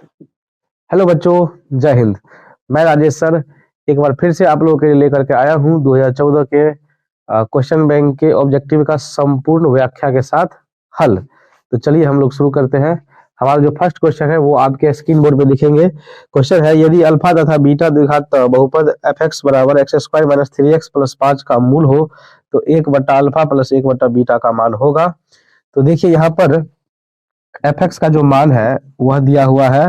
Hello बच्चों, जय हिंद। मैं राजेश सर एक बार फिर से आप लोगों के लिए लेकर के आया हूं 2014 के क्वेश्चन बैंक के ऑब्जेक्टिव का संपूर्ण व्याख्या के साथ हल। तो चलिए हम लोग शुरू करते हैं। हमारा जो फर्स्ट क्वेश्चन है वो आपके स्क्रीन बोर्ड पे दिखेंगे। क्वेश्चन है, यदि अल्फा तथा बीटा द्विघात बहुपद fx बराबर x square minus 3x plus 5 का मूल हो तो 1/अल्फा प्लस 1/बीटा का मान होगा। तो देखिए यहाँ पर fx का जो मान है वह दिया हुआ है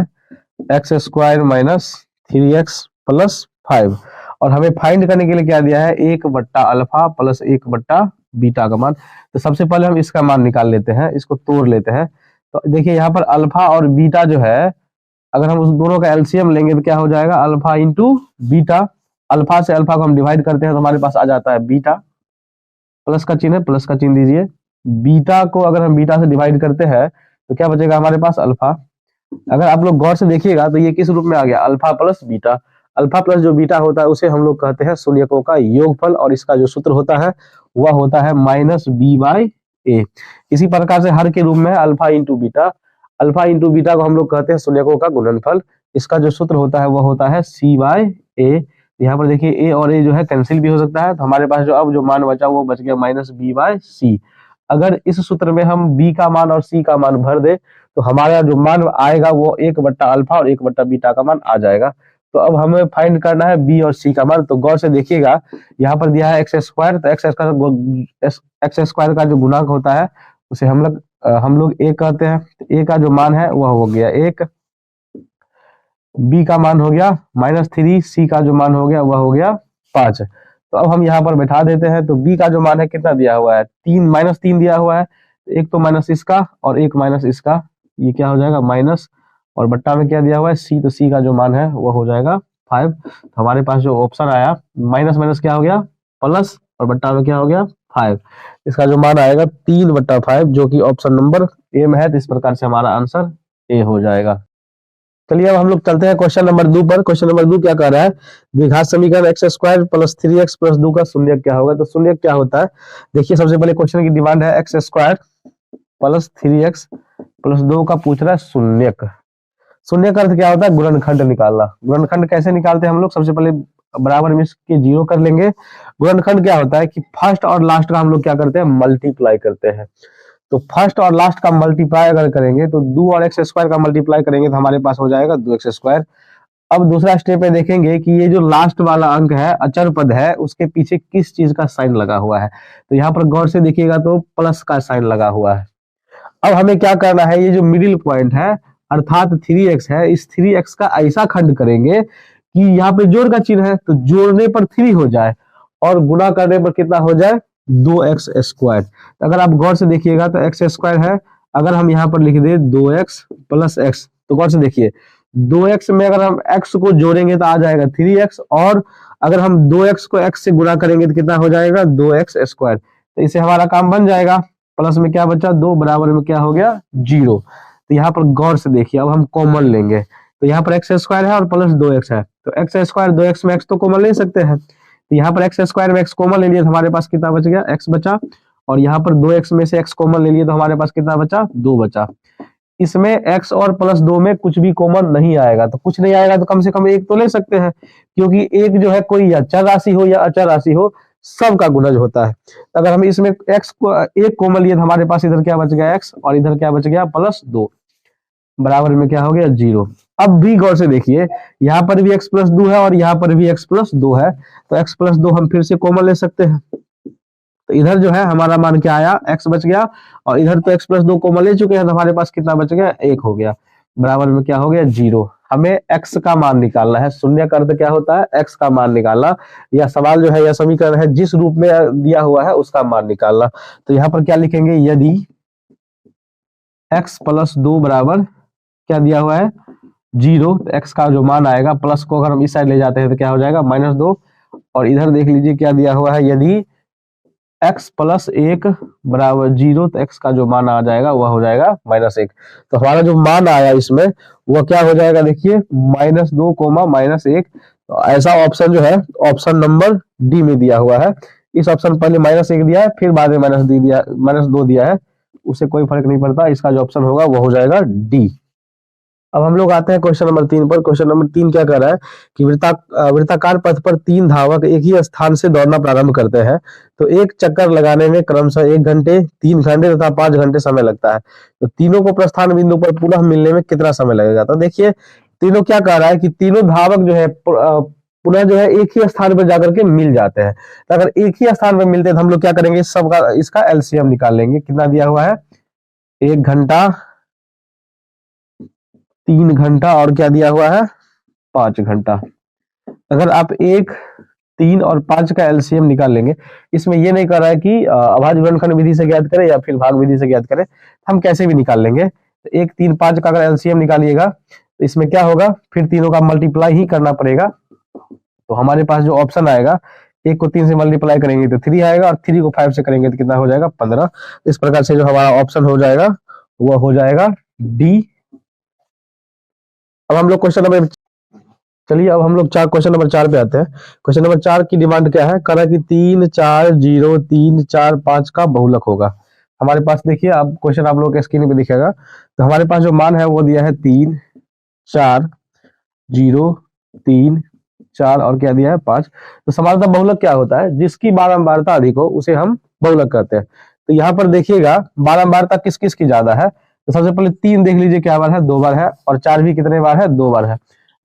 x square minus 3x plus 5 और हमें फाइंड करने के लिए क्या दिया है 1/अल्फा प्लस 1/बीटा का मान। तो सबसे पहले हम इसका मान निकाल लेते हैं, इसको तोड़ लेते हैं। तो देखिए यहाँ पर अल्फा और बीटा जो है, अगर हम उस दोनों का एलसीएम लेंगे तो क्या हो जाएगा अल्फा इंटू बीटा। अल्फा से अल्फा को हम डिवाइड करते हैं तो हमारे पास आ जाता है बीटा, प्लस का चिन्ह है, प्लस का चिन्ह दीजिए। बीटा को अगर हम बीटा से डिवाइड करते हैं तो क्या बचेगा हमारे पास अल्फा। अगर आप लोग गौर से देखिएगा तो ये किस रूप में आ गया, alpha plus beta. Alpha plus जो बीटा होता है उसे हम लोग कहते हैं शून्यकों का योगफल और इसका जो सूत्र होता है वह होता है माइनस बी बाई ए। इसी प्रकार से हर के रूप में alpha into beta, alpha into beta को हम लोग कहते हैं शून्यकों का गुणनफल। इसका जो सूत्र होता है वह होता है सी बाई ए। यहाँ पर देखिए ए और ए जो है कैंसिल भी हो सकता है, तो हमारे पास जो अब जो मान बचा वो बच गया माइनस बी बाई सी। अगर इस सूत्र में हम बी का मान और सी का मान भर दे तो हमारा जो मान आएगा वो 1/अल्फा और 1/बीटा का मान आ जाएगा। तो अब हमें फाइंड करना है बी और सी का मान। तो गौर से देखिएगा यहाँ पर दिया है एक्स स्क्वायर, तो एक्स स्क्वायर का जो गुणांक होता है उसे हम लोग ए कहते हैं। तो ए का जो मान है वह हो गया 1, बी का मान हो गया -3, सी का जो मान हो गया वह हो गया 5। तो अब हम यहाँ पर बैठा देते हैं। तो बी का जो मान है कितना दिया हुआ है, 3 -3 दिया हुआ है। एक तो माइनस इसका और एक माइनस इसका, ये क्या हो जाएगा माइनस, और बट्टा में क्या दिया हुआ है सी, तो सी का जो मान है वो हो जाएगा 5। तो हमारे पास जो ऑप्शन आया माइनस माइनस क्या हो गया प्लस, और बट्टा में क्या हो गया 5। इसका जो मान आएगा 3/5 जो कि ऑप्शन नंबर ए में है। तो इस प्रकार से हमारा आंसर ए हो जाएगा। चलिए अब हम लोग चलते हैं क्वेश्चन नंबर 2 पर। क्वेश्चन नंबर 2 क्या कह रहा है, द्विघात समीकरण x square plus 3x plus 2 का शून्य क्या होगा। तो शून्य क्या होता है, देखिए सबसे पहले क्वेश्चन की डिमांड है x square plus 3x plus 2 का पूछ रहा है शून्यक। शून्य का अर्थ क्या होता है, गुणनखंड निकालना। गुणनखंड कैसे निकालते हैं हम लोग, सबसे पहले बराबर में इसके 0 कर लेंगे। गुणनखंड क्या होता है कि फर्स्ट और लास्ट का हम लोग क्या करते हैं मल्टीप्लाई करते हैं। तो फर्स्ट और लास्ट का मल्टीप्लाई अगर करेंगे तो 2 और एक्स स्क्वायर का मल्टीप्लाई करेंगे तो हमारे पास हो जाएगा 2x स्क्वायर। अब दूसरा स्टेप में देखेंगे कि ये जो लास्ट वाला अंक है अचर पद है उसके पीछे किस चीज का साइन लगा हुआ है। तो यहाँ पर गौर से देखिएगा तो प्लस का साइन लगा हुआ है। अब हमें क्या करना है, ये जो मिडिल पॉइंट है अर्थात 3x है, इस 3x का ऐसा खंड करेंगे कि यहाँ पे जोड़ का चिन्ह है तो जोड़ने पर 3 हो जाए और गुणा करने पर कितना हो जाए 2x स्क्वायर। अगर आप गौर से देखिएगा तो एक्स स्क्वायर है, अगर हम यहाँ पर लिख दे 2x प्लस x, तो गौर से देखिए 2x में अगर हम x को जोड़ेंगे तो आ जाएगा 3x, और अगर हम 2x को x से गुणा करेंगे तो कितना हो जाएगा 2x स्क्वायर। तो इससे हमारा काम बन जाएगा। प्लस में क्या बचा 2, बराबर में क्या हो गया 0। तो यहाँ पर गौर से देखिए अब हम कॉमन लेंगे तो यहाँ पर एक्स स्क्वायर है और प्लस 2x है, तो एक्स स्क्वायर 2x में x तो कॉमन ले सकते हैं। तो यहाँ पर एक्स स्क्वायर में x कॉमन ले लिए तो हमारे पास कितना बच गया x बचा, और यहाँ पर 2x में से x कॉमन ले लिए तो हमारे पास कितना बचा 2 बचा। इसमें x और प्लस 2 में कुछ भी कॉमन नहीं आएगा, तो कुछ नहीं आएगा तो कम से कम एक तो ले सकते हैं, क्योंकि एक जो है कोई या चर राशि हो या अचर राशि हो सबका गुणज होता है। तो अगर हम इसमें x को एक कॉमन लिए तो हमारे पास इधर क्या बच गया x और इधर क्या बच गया +2, बराबर में क्या हो गया 0। अब भी गौर से देखिए यहाँ पर भी x प्लस 2 है और यहाँ पर भी x प्लस 2 है, तो x प्लस 2 हम फिर से कॉमन ले सकते हैं। तो इधर जो है हमारा मान क्या आया x बच गया, और इधर तो x प्लस 2 कॉमन ले चुके हैं तो हमारे पास कितना बच गया 1 हो गया, बराबर में क्या हो गया 0। हमें x का मान निकालना है। शून्य का अर्थ क्या होता है x का मान निकालना। यह सवाल जो है यह समीकरण है जिस रूप में दिया हुआ है उसका मान निकालना। तो यहाँ पर क्या लिखेंगे, यदि x प्लस 2 बराबर क्या दिया हुआ है 0, तो x का जो मान आएगा प्लस को अगर हम इस साइड ले जाते हैं तो क्या हो जाएगा -2, और इधर देख लीजिए क्या दिया हुआ है, यदि x प्लस 1 बराबर 0 तो x का जो मान आ जाएगा वह हो जाएगा -1। तो हमारा जो मान आया इसमें वह क्या हो जाएगा, देखिए -2 -1। तो ऐसा ऑप्शन जो है ऑप्शन नंबर डी में दिया हुआ है। इस ऑप्शन पहले -1 दिया है फिर बाद में -2 दिया है, उससे कोई फर्क नहीं पड़ता। इसका जो ऑप्शन होगा वो हो जाएगा डी। अब हम लोग आते हैं क्वेश्चन नंबर 3 पर। क्वेश्चन नंबर 3 क्या कर रहा है कि वृत्ताकार पथ पर 3 धावक एक ही स्थान से दौड़ना प्रारंभ करते हैं, तो एक चक्कर लगाने में क्रमशः 1 घंटे, 3 घंटे तथा 5 घंटे समय लगता है। तो तीनों को प्रस्थान बिंदु पर पुनः मिलने में कितना समय लगेगा? तो देखिए तीनों क्या कह रहा है कि तीनों धावक जो है पुनः जो है एक ही स्थान पर जाकर के मिल जाते हैं। तो अगर एक ही स्थान पर मिलते हैं तो हम लोग क्या करेंगे, सबका इसका एलसीएम निकाल लेंगे। कितना दिया हुआ है? 1 घंटा, 3 घंटा और क्या दिया हुआ है? 5 घंटा। अगर आप 1, 3 और 5 का एलसीएम निकाल लेंगे, इसमें ये नहीं कर रहा है कि अभाज्य गुणनखंड विधि से ज्ञात करें या फिर भाग विधि से ज्ञात करें, हम कैसे भी निकाल लेंगे। तो 1, 3, 5 का अगर एलसीएम निकालिएगा तो इसमें क्या होगा, फिर तीनों का मल्टीप्लाई ही करना पड़ेगा। तो हमारे पास जो ऑप्शन आएगा, 1 को 3 से मल्टीप्लाई करेंगे तो 3 आएगा और 3 को 5 से करेंगे तो कितना हो जाएगा? 15। इस प्रकार से जो हमारा ऑप्शन हो जाएगा वह हो जाएगा डी। अब हम लोग क्वेश्चन नंबर, चलिए अब हम लोग क्वेश्चन नंबर 4 पे आते हैं। क्वेश्चन नंबर 4 की डिमांड क्या है? करा कि 3, 4, 0, 3, 4, 5 का बहुलक होगा। हमारे पास देखिए, अब क्वेश्चन आप लोग के स्क्रीन पे दिखेगा। तो हमारे पास जो मान है वो दिया है 3, 4, 0, 3, 4 और क्या दिया है? 5। तो समानता बहुलक क्या होता है? जिसकी बारंबारता अधिक हो उसे हम बहुलक कहते हैं। तो यहाँ पर देखिएगा बारंबारता किस किस की ज्यादा है। तो सबसे पहले 3 देख लीजिए क्या बार है? 2 बार है। और 4 भी कितने बार है? 2 बार है।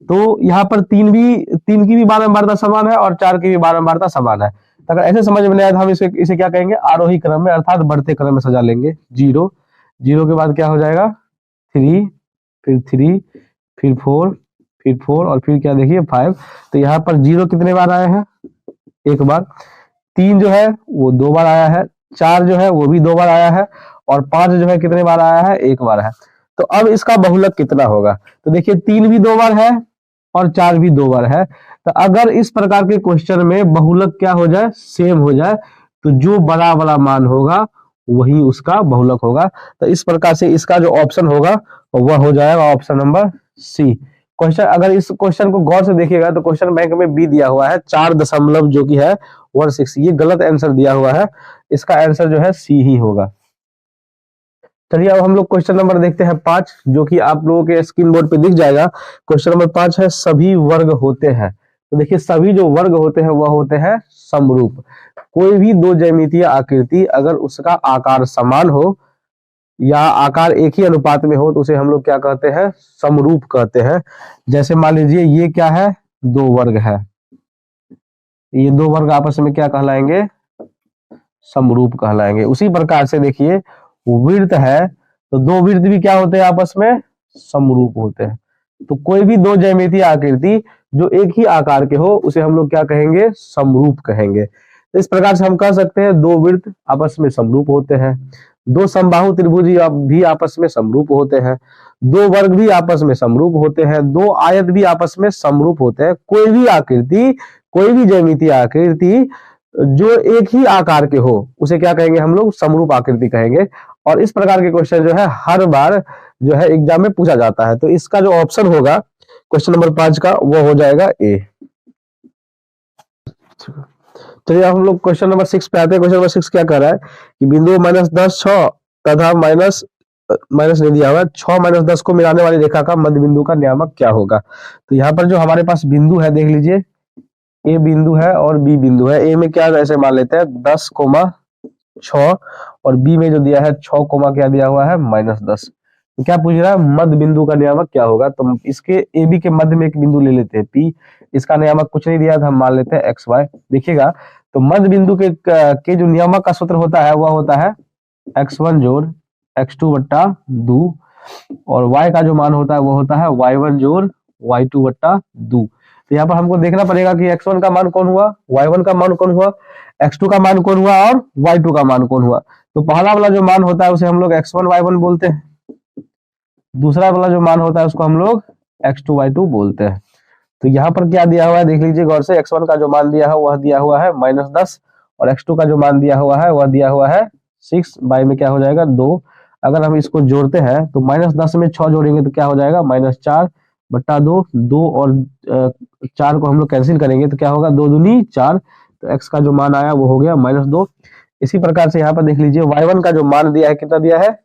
तो यहाँ पर 3 की भी बारंबारता समान है और 4 की भी बारंबारता समान है। तो अगर ऐसे समझ में नहीं आया तो हम इसे क्या कहेंगे? आरोही क्रम में, अर्थात बढ़ते क्रम में सजा लेंगे। 0 के बाद क्या हो जाएगा? 3, फिर 3, फिर 4, फिर 4 और फिर क्या देखिए 5। तो यहाँ पर 0 कितने बार आए हैं? 1 बार। 3 जो है वो 2 बार आया है। 4 जो है वो भी 2 बार आया है। और 5 जो है कितने बार आया है? 1 बार है। तो अब इसका बहुलक कितना होगा? तो देखिए 3 भी 2 बार है और 4 भी 2 बार है। तो अगर इस प्रकार के क्वेश्चन में बहुलक क्या हो जाए? सेम हो जाए, तो जो बड़ा वाला मान होगा वही उसका बहुलक होगा। तो इस प्रकार से इसका जो ऑप्शन होगा वह हो जाएगा ऑप्शन नंबर सी। क्वेश्चन, अगर इस क्वेश्चन को गौर से देखिएगा तो क्वेश्चन बैंक में बी दिया हुआ है 4 दशमलव जो कि है 16। ये गलत आंसर दिया हुआ है। इसका आंसर जो है सी ही होगा। चलिए अब हम लोग क्वेश्चन नंबर देखते हैं 5, जो कि आप लोगों के स्क्रीन बोर्ड पे दिख जाएगा। क्वेश्चन नंबर 5 है सभी वर्ग होते हैं। तो देखिए सभी जो वर्ग होते हैं वह होते हैं समरूप। कोई भी दो ज्यामितीय आकृति अगर उसका आकार समान हो या आकार एक ही अनुपात में हो तो उसे हम लोग क्या कहते हैं? समरूप कहते हैं। जैसे मान लीजिए ये क्या है? 2 वर्ग है। ये 2 वर्ग आपस में क्या कहलाएंगे? समरूप कहलाएंगे। उसी प्रकार से देखिए वृत्त है, तो 2 वृत्त भी क्या होते हैं? आपस में समरूप होते हैं। तो कोई भी दो ज्यामितीय आकृति जो एक ही आकार के हो उसे हम लोग क्या कहेंगे? समरूप कहेंगे। तो इस प्रकार से हम कह सकते हैं 2 वृत्त आपस में समरूप होते हैं, 2 समबाहु त्रिभुज भी आपस में समरूप होते हैं, 2 वर्ग भी आपस में समरूप होते हैं, 2 आयत भी आपस में समरूप होते हैं। कोई भी आकृति, कोई भी ज्यामितीय आकृति जो एक ही आकार के हो उसे क्या कहेंगे? हम लोग समरूप आकृति कहेंगे। और इस प्रकार के क्वेश्चन जो है हर बार जो है एग्जाम में पूछा जाता है। तो इसका जो ऑप्शन होगा क्वेश्चन नंबर 5 का वो हो जाएगा ए। चलिए अब हम लोग क्वेश्चन नंबर 6 पे आते हैं। क्वेश्चन नंबर 6 क्या कर रहा है कि बिंदु -10, 6 तथा माइनस नहीं दिया हुआ, 6 - 10 को मिलाने वाली रेखा का मध्य बिंदु का नियामक क्या होगा? तो यहाँ पर जो हमारे पास बिंदु है देख लीजिए, ए बिंदु है और बी बिंदु है। ए में क्या ऐसे मान लेते हैं 10, 6 और बी में जो दिया है 6, क्या दिया हुआ है? -10। तो क्या पूछ रहा है? मध्य बिंदु का नियामक क्या होगा? तो इसके ए बी के मध्य में एक बिंदु ले लेते हैं पी। इसका नियामक कुछ नहीं दिया था, हम मान लेते हैं एक्स वाई। देखिएगा तो मध्य बिंदु के जो नियामक का सूत्र होता है वह होता है x1 जोड़ x2 बट्टा 2 और y का जो मान होता है वो होता है y1 जोड़ y2 बट्टा 2। तो यहाँ पर हमको देखना पड़ेगा कि x1 का मान कौन हुआ, y1 का मान कौन हुआ, x2 का मान कौन हुआ और y2 का मान कौन हुआ। तो पहला वाला जो मान होता है उसे हम लोग x1 y1 बोलते हैं, दूसरा वाला जो मान होता है उसको हम लोग x2 y2 बोलते हैं। तो यहाँ पर क्या दिया हुआ है देख लीजिए गौर से, x1 का जो मान दिया है वह दिया हुआ है -10 और x2 का जो मान दिया हुआ है वह दिया हुआ है 6, बाई में क्या हो जाएगा 2। अगर हम इसको जोड़ते हैं तो -10 में 6 जोड़ेंगे तो क्या हो जाएगा -4 बट्टा 2, 2 और 4 को हम लोग कैंसिल करेंगे तो क्या होगा 2 दूनी 4। तो x का जो मान आया वो हो गया -2। इसी प्रकार से यहाँ पर देख लीजिए y1 का जो मान दिया है कितना दिया है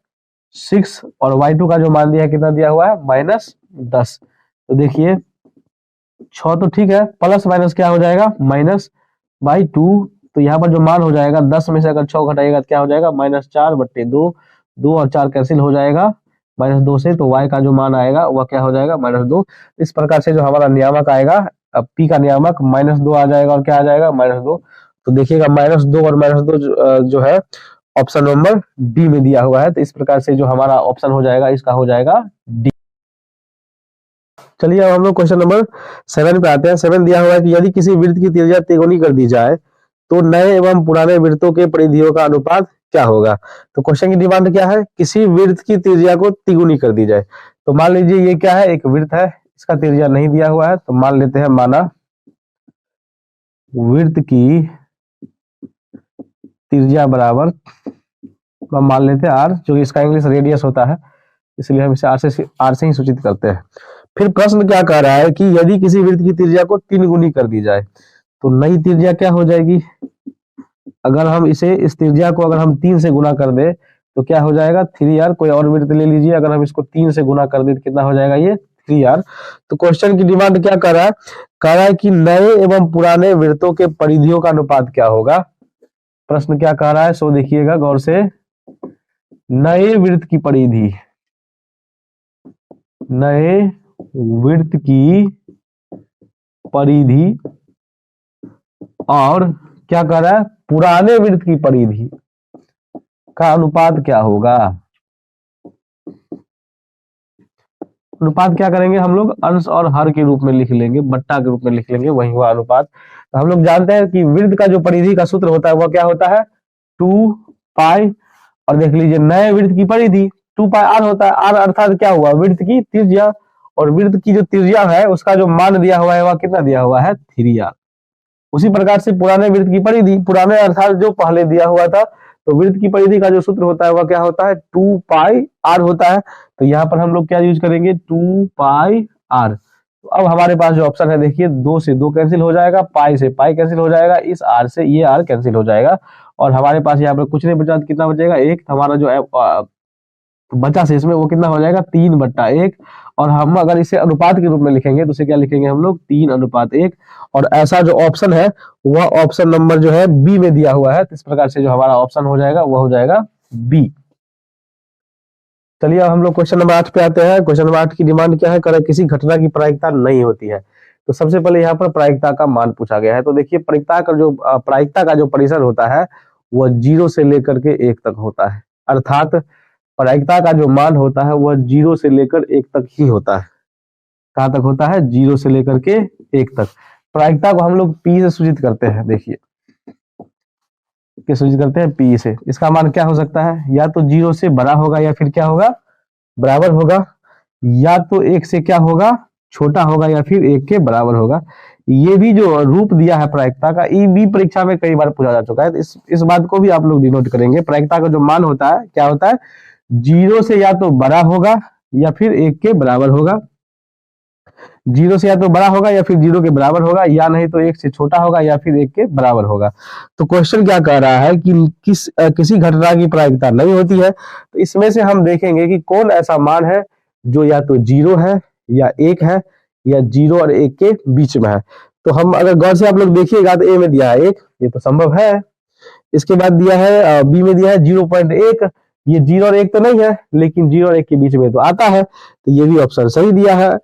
6 और y2 का जो मान दिया है कितना दिया हुआ है 10। तो देखिए 6 तो ठीक है, प्लस माइनस क्या हो जाएगा, -/2। तो यहाँ पर जो मान हो जाएगा 10 में से अगर 6 घटाएगा तो क्या हो जाएगा, -4/2। 2 और 4 कैंसिल हो जाएगा -2 से, तो y का जो मान आएगा वह क्या हो जाएगा, -2। इस प्रकार से जो हमारा नियामक आएगा, अब p का नियामक -2 आ जाएगा और क्या आ जाएगा, -2। तो देखिएगा -2 और -2 जो है ऑप्शन नंबर डी में दिया हुआ है। तो इस प्रकार से जो हमारा ऑप्शन हो जाएगा इसका हो जाएगा डी। चलिए अब हम लोग क्वेश्चन नंबर 7 पे आते हैं। 7 दिया हुआ है कि यदि किसी वृत्त की त्रिज्या तिगुनी कर दी जाए तो नए एवं पुराने वृत्तों के परिधियों का अनुपात क्या होगा। तो क्वेश्चन की डिमांड क्या है, किसी वृत्त की त्रिज्या को तिगुनी कर दी जाए। तो मान लीजिए ये क्या है, एक वृत्त है, इसका त्रिज्या नहीं दिया हुआ है, तो मान लेते हैं, माना वृत्त की त्रिज्या बराबर, मान लेते हैं r, जो इसका इंग्लिश रेडियस होता है, इसलिए हम इसे r से ही सूचित करते हैं। फिर प्रश्न क्या कह रहा है कि यदि किसी वृत्त की त्रिज्या को 3 गुनी कर दी जाए तो नई त्रिज्या क्या हो जाएगी। अगर हम इसे, इस त्रिज्या को अगर हम 3 से गुना कर दे तो क्या हो जाएगा, 3r। कोई और वृत्त ले लीजिए, अगर हम इसको 3 से गुना कर दे तो कितना हो जाएगा, ये 3r। तो क्वेश्चन की डिमांड क्या कर रहा है, कह रहा है कि नए एवं पुराने वृत्तों के परिधियों का अनुपात क्या होगा। प्रश्न क्या कह रहा है, सो देखिएगा गौर से। नए वृत्त की परिधि, नए वृत्त की परिधि और क्या कर रहा है, पुराने वृत्त की परिधि का अनुपात क्या होगा। अनुपात क्या करेंगे हम लोग, अंश और हर के रूप में लिख लेंगे, बट्टा के रूप में लिख लेंगे, वही हुआ अनुपात। तो हम लोग जानते हैं कि वृत्त का जो परिधि का सूत्र होता है वह क्या होता है, 2π। और देख लीजिए नए वृत्त की परिधि 2πr होता है। r अर्थात क्या हुआ, वृत्त की त्रिज्या, और वृत्त की जो त्रिज्या है उसका जो मान दिया हुआ है वह कितना दिया हुआ है, 3r। उसी प्रकार से पुराने वृत्त की परिधि, पुराने अर्थात जो पहले दिया हुआ था, तो वृत्त की परिधि का जो सूत्र होता है वह क्या होता है, 2πr होता है। तो यहाँ पर हम लोग क्या यूज करेंगे, 2πr। तो अब हमारे पास जो ऑप्शन है देखिए, 2 से 2 कैंसिल हो जाएगा, पाई से पाई कैंसिल हो जाएगा, इस r से ये r कैंसिल हो जाएगा, और हमारे पास यहाँ पर कुछ नहीं बचा, कितना बचेगा, 1। हमारा जो बचा से इसमें वो कितना हो जाएगा, 3/1। और हम अगर इसे अनुपात के रूप में लिखेंगे तो इसे क्या लिखेंगे हम लोग, 3:1। और ऐसा जो ऑप्शन है वह ऑप्शन नंबर जो है बी में दिया हुआ है। तो इस प्रकार से जो हमारा ऑप्शन हो जाएगा वह हो जाएगा बी। चलिए अब हम लोग क्वेश्चन नंबर 8 पे आते हैं। क्वेश्चन नंबर 8 की डिमांड क्या है, कर किसी घटना की प्रायिकता नहीं होती है। तो सबसे पहले यहाँ पर प्रायिकता का मान पूछा गया है। तो देखिए प्रायिकता का जो परिसर होता है वह 0 से लेकर के 1 तक होता है, अर्थात प्रायिकता का जो मान होता है वह 0 से लेकर 1 तक ही होता है। कहाँ तक होता है, 0 से लेकर के 1 तक। प्रायिकता को हम लोग पी से सूचित करते हैं, देखिए सूचित करते हैं पी से। इसका मान क्या हो सकता है, या तो 0 से बड़ा होगा या फिर क्या होगा, बराबर होगा, या तो 1 से क्या होगा, छोटा होगा, या फिर 1 के बराबर होगा। ये भी जो रूप दिया है प्रायिकता का, ये भी परीक्षा में कई बार पूछा जा चुका है। तो इस बात को भी आप लोग डिनोट करेंगे। प्रायिकता का जो मान होता है क्या होता है, 0 से या तो बड़ा होगा या फिर 1 के बराबर होगा। 0 से या तो बड़ा होगा या फिर 0 के बराबर होगा, या नहीं तो 1 से छोटा होगा या फिर 1 के बराबर होगा। तो क्वेश्चन क्या कह रहा है कि किसी घटना की प्रायिकता नहीं होती है। तो इसमें से हम देखेंगे कि कौन ऐसा मान है जो या तो 0 है या 1 है, या 0 और 1 के बीच में है। तो हम अगर गौर से आप लोग देखिएगा तो ए में दिया है 1, ये तो संभव है। इसके बाद दिया है बी में दिया है 0.1, ये 0 और 1 तो नहीं है, लेकिन 0 और 1 के बीच में तो आता है, तो ये भी ऑप्शन सही दिया है।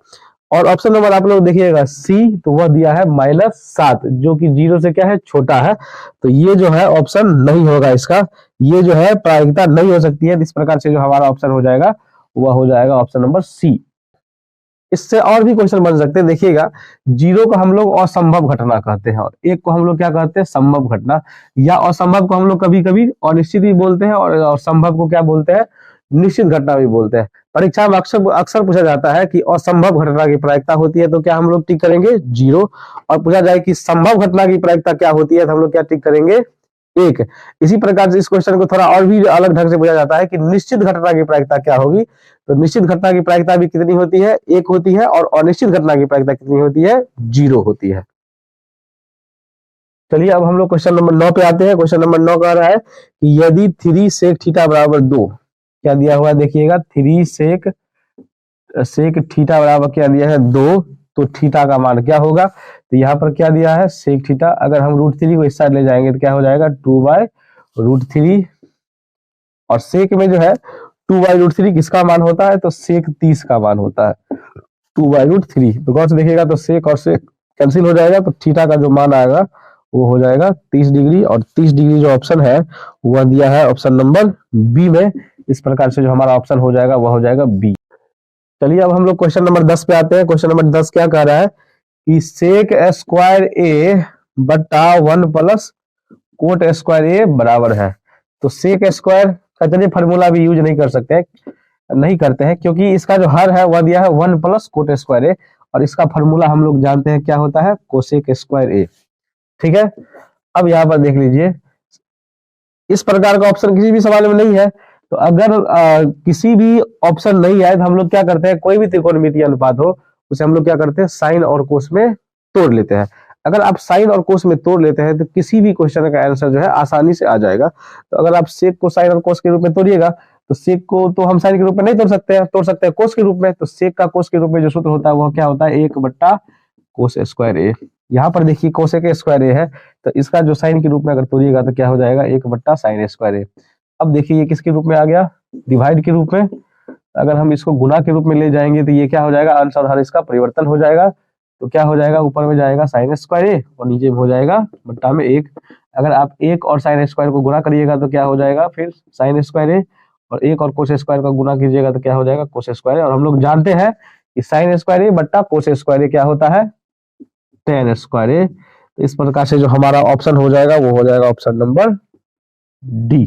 और ऑप्शन नंबर आप लोग देखिएगा सी, तो वह दिया है -7, जो कि 0 से क्या है, छोटा है। तो ये जो है ऑप्शन नहीं होगा इसका, ये जो है प्रायिकता नहीं हो सकती है। इस प्रकार से जो हमारा ऑप्शन हो जाएगा वह हो जाएगा ऑप्शन नंबर सी। इससे और भी क्वेश्चन बन सकते हैं। देखिएगा 0 को हम लोग असंभव घटना कहते हैं, और 1 को हम लोग क्या कहते हैं, संभव घटना, या असंभव को हम लोग कभी कभी अनिश्चित भी बोलते हैं, और संभव को क्या बोलते हैं, निश्चित घटना भी बोलते हैं। परीक्षा में अक्सर पूछा जाता है कि असंभव घटना की प्रायिकता होती है, तो क्या हम लोग टिक करेंगे 0, और पूछा जाए कि संभव घटना की प्रायिकता क्या होती है, तो हम लोग क्या टिक करेंगे 1। इसी प्रकार से इस क्वेश्चन को थोड़ा और भी अलग ढंग से पूछा जाता है कि निश्चित घटना की प्रायिकता क्या होगी। तो निश्चित घटना की प्रायिकता भी कितनी होती है, 1 होती है, और अनिश्चित घटना की प्रायिकता कितनी होती है, 0 होती है। चलिए अब हम लोग क्वेश्चन नंबर 9 पे आते हैं। क्वेश्चन नंबर 9 कह रहा है कि यदि 3 sec थीटा बराबर 2, क्या दिया हुआ है देखिएगा, 3 sec सेक थीटा बराबर क्या दिया है 2, तो थीटा का मान क्या होगा, तो यहाँ पर क्या दिया है सेक थीटा, अगर हम √3 को इस साइड ले जाएंगे तो क्या हो जाएगा 2/√3, और सेक में जो है 2/√3 किसका मान होता है, तो सेक 30 का मान होता है 2/√3, बिकॉज देखिएगा तो सेक और सेक कैंसिल हो जाएगा, तो थीटा का जो मान आएगा वो हो जाएगा 30 डिग्री, और 30 डिग्री जो ऑप्शन है वह दिया है ऑप्शन नंबर बी में। इस प्रकार से जो हमारा ऑप्शन हो जाएगा वह हो जाएगा बी। चलिए अब हम लोग क्वेश्चन नंबर 10 पे आते हैं। क्वेश्चन नंबर 10 क्या कह रहा है कि सेक स्क्वायर ए बटा 1 प्लस कोट स्क्वायर ए बराबर है। तो सेक स्क्वायर का चलिए फार्मूला भी यूज नहीं कर सकते हैं, नहीं करते हैं, क्योंकि इसका जो हर है वह दिया है 1 प्लस कोट स्क्वायर ए, और इसका फार्मूला हम लोग जानते हैं क्या होता है कोसेक स्क्वायर ए। ठीक है, अब यहाँ पर देख लीजिए इस प्रकार का ऑप्शन किसी भी सवाल में नहीं है, तो अगर किसी भी ऑप्शन नहीं आए तो हम लोग क्या करते हैं, कोई भी त्रिकोणमितीय अनुपात हो उसे हम लोग क्या करते हैं साइन और कोस में तोड़ लेते हैं। अगर आप साइन और कोस में तोड़ लेते हैं तो किसी भी क्वेश्चन का आंसर जो है आसानी से आ जाएगा। तो अगर आप सेक को साइन और कोस के रूप में तोड़िएगा, तो सेक को तो हम साइन के रूप में नहीं तोड़ सकते हैं, तोड़ सकते हैं कोस के रूप में। तो सेक का कोस के रूप में जो सूत्र होता है वह क्या होता है 1/कोस स्क्वायर ए। यहाँ पर देखिए कोसेक स्क्वायर ए है, तो इसका जो साइन के रूप में अगर तोड़िएगा तो क्या हो जाएगा 1/साइन स्क्वायर ए। अब देखिए ये किसके रूप में आ गया, डिवाइड के रूप में। अगर हम इसको गुना के रूप में ले जाएंगे तो ये क्या हो जाएगा अंश और हर इसका परिवर्तन हो जाएगा, तो क्या हो जाएगा ऊपर में जाएगा साइन स्क्वायर ए और नीचे में हो जाएगा बट्टा में 1। अगर आप 1 और साइन स्क्वायर को गुना करिएगा तो क्या हो जाएगा फिर साइन स्क्वायर ए, और 1 और कोस स्क्वायर का गुना कीजिएगा तो क्या हो जाएगा कोस स्क्वायर ए। और हम लोग जानते हैं कि साइन स्क्वायर ए बट्टा कोस स्क्वायर ए क्या होता है टेन स्क्वायर ए। तो इस प्रकार से जो हमारा ऑप्शन हो जाएगा वो हो जाएगा ऑप्शन नंबर डी।